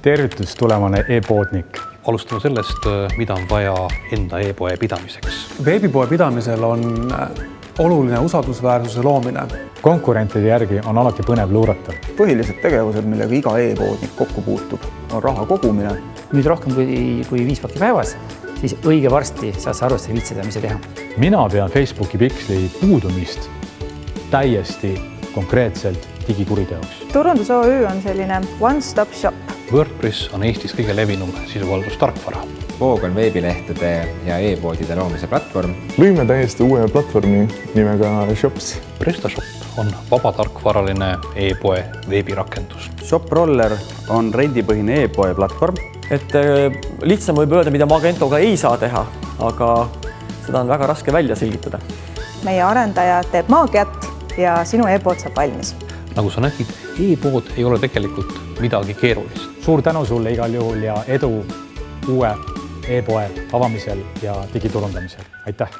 Tervitus tulemane e-poodnik. Alustame sellest, mida on vaja enda e-poe pidamiseks. Veebipoe pidamisel on oluline usaldusväärsuse loomine. Konkurentide järgi on alati põnev luurata. Põhilised tegevused, millega iga e-poodnik kokku puutub, on raha kogumine. Nüüd rohkem kui 5 pakki päevas, siis õige varsti saad sa aru, et sa ei viitsi seda, mis teha. Mina pean Facebooki piksli puudumist täiesti konkreetselt digikuriteoks. Turundus OÜ on selline one-stop shop. WordPress on Eestis kõige levinum sisuvaldustarkvara. Voog on veebilehtede ja e-poodide loomise platvorm. Lõime täiesti uue platvormi nimega Shops. PrestaShop on vabatarkvaraline e-poe veebirakendus. ShopRoller on rendipõhine e-poe platvorm. Lihtsam võib öelda, mida Magentoga ei saa teha, aga seda on väga raske välja selgitada. Meie arendaja teeb maagiat ja sinu e-pood saab valmis. Nagu sa nägid, e-pood ei ole tegelikult midagi keerulist. Suur tänu sulle igal juhul ja edu uue e-poe avamisel ja digiturundamisel. Aitäh!